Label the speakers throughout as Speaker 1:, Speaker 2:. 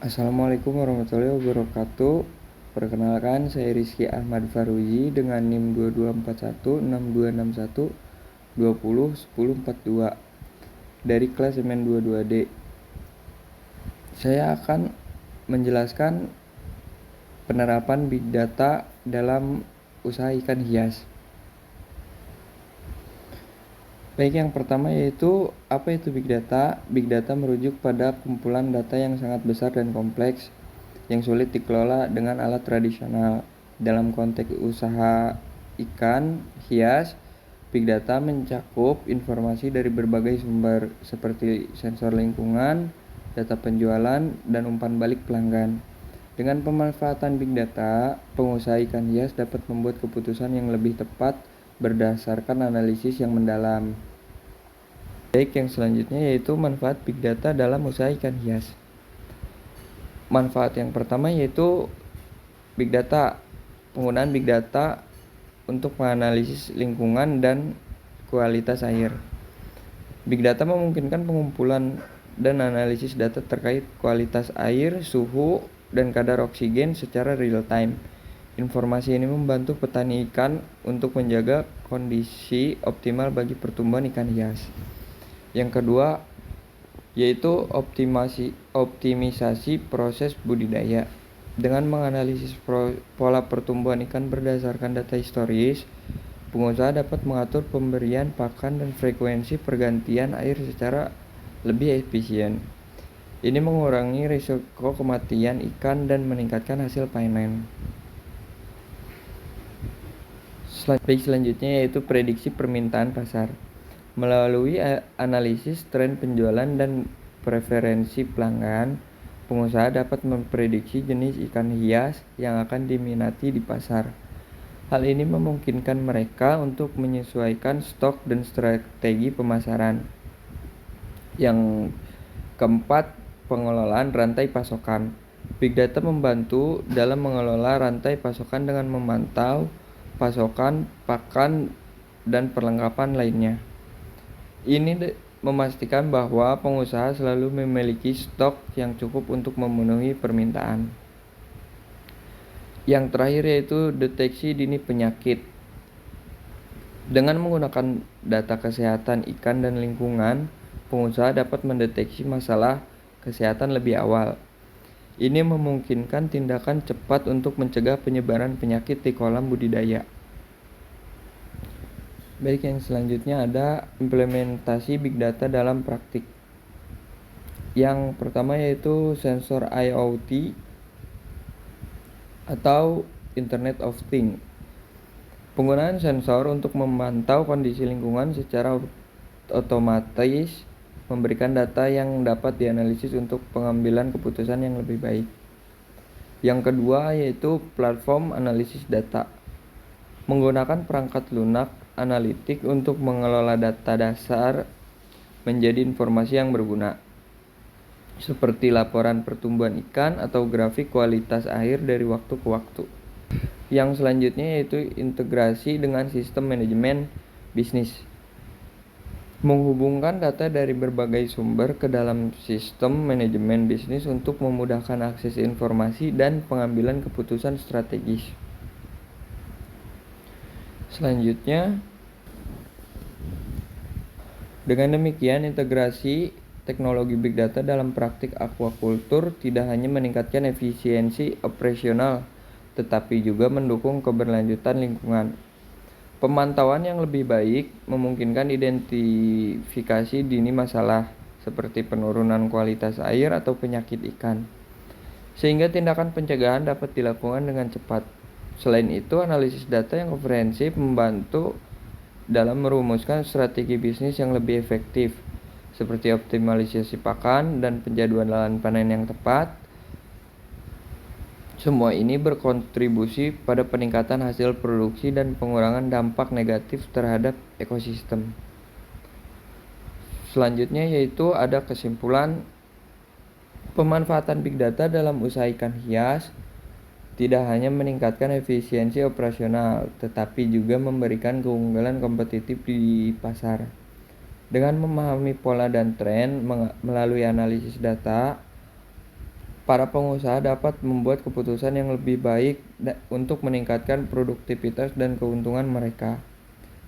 Speaker 1: Assalamualaikum warahmatullahi wabarakatuh. Perkenalkan, saya Rizky Ahmad Faruji dengan NIM 22416261201042 dari kelas MN 22D. Saya akan menjelaskan penerapan Big Data dalam usaha ikan hias. Baik, yang pertama yaitu apa itu Big Data? Big Data merujuk pada kumpulan data yang sangat besar dan kompleks yang sulit dikelola dengan alat tradisional. Dalam konteks usaha ikan hias, Big Data mencakup informasi dari berbagai sumber seperti sensor lingkungan, data penjualan, dan umpan balik pelanggan. Dengan pemanfaatan Big Data, pengusaha ikan hias dapat membuat keputusan yang lebih tepat berdasarkan analisis yang mendalam. Baik, yang selanjutnya yaitu manfaat Big Data dalam usaha ikan hias. Manfaat yang pertama yaitu Big Data. Penggunaan Big Data untuk menganalisis lingkungan dan kualitas air. Big Data memungkinkan pengumpulan dan analisis data terkait kualitas air, suhu, dan kadar oksigen secara real time. Informasi ini membantu petani ikan untuk menjaga kondisi optimal bagi pertumbuhan ikan hias. Yang kedua yaitu optimisasi proses budidaya. Dengan menganalisis pola pertumbuhan ikan berdasarkan data historis, pengusaha dapat mengatur pemberian pakan dan frekuensi pergantian air secara lebih efisien. Ini mengurangi risiko kematian ikan dan meningkatkan hasil panen. Selanjutnya yaitu prediksi permintaan pasar. Melalui analisis tren penjualan dan preferensi pelanggan, pengusaha dapat memprediksi jenis ikan hias yang akan diminati di pasar. Hal ini memungkinkan mereka untuk menyesuaikan stok dan strategi pemasaran. Yang keempat, pengelolaan rantai pasokan. Big Data membantu dalam mengelola rantai pasokan dengan memantau pasokan, pakan, dan perlengkapan lainnya. Ini memastikan bahwa pengusaha selalu memiliki stok yang cukup untuk memenuhi permintaan. Yang terakhir yaitu deteksi dini penyakit. Dengan menggunakan data kesehatan ikan dan lingkungan, pengusaha dapat mendeteksi masalah kesehatan lebih awal. Ini memungkinkan tindakan cepat untuk mencegah penyebaran penyakit di kolam budidaya. Baik, yang selanjutnya ada implementasi Big Data dalam praktik. Yang pertama yaitu sensor IoT atau Internet of Things. Penggunaan sensor untuk memantau kondisi lingkungan secara otomatis memberikan data yang dapat dianalisis untuk pengambilan keputusan yang lebih baik. Yang kedua yaitu platform analisis data. Menggunakan perangkat lunak analitik untuk mengelola data dasar menjadi informasi yang berguna, seperti laporan pertumbuhan ikan atau grafik kualitas air dari waktu ke waktu. Yang selanjutnya yaitu integrasi dengan sistem manajemen bisnis. Menghubungkan data dari berbagai sumber ke dalam sistem manajemen bisnis untuk memudahkan akses informasi dan pengambilan keputusan strategis. Selanjutnya, dengan demikian integrasi teknologi Big Data dalam praktik aquaculture tidak hanya meningkatkan efisiensi operasional, tetapi juga mendukung keberlanjutan lingkungan. Pemantauan yang lebih baik memungkinkan identifikasi dini masalah seperti penurunan kualitas air atau penyakit ikan, sehingga tindakan pencegahan dapat dilakukan dengan cepat. Selain itu, analisis data yang komprehensif membantu dalam merumuskan strategi bisnis yang lebih efektif, seperti optimalisasi pakan dan penjadwalan panen yang tepat. Semua ini berkontribusi pada peningkatan hasil produksi dan pengurangan dampak negatif terhadap ekosistem. Selanjutnya yaitu ada kesimpulan pemanfaatan Big Data dalam usaha ikan hias tidak hanya meningkatkan efisiensi operasional, tetapi juga memberikan keunggulan kompetitif di pasar. Dengan memahami pola dan tren melalui analisis data, para pengusaha dapat membuat keputusan yang lebih baik untuk meningkatkan produktivitas dan keuntungan mereka.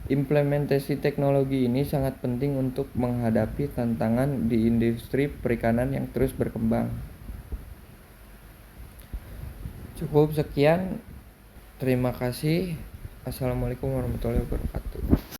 Speaker 1: Implementasi teknologi ini sangat penting untuk menghadapi tantangan di industri perikanan yang terus berkembang. Cukup sekian, terima kasih. Assalamualaikum warahmatullahi wabarakatuh.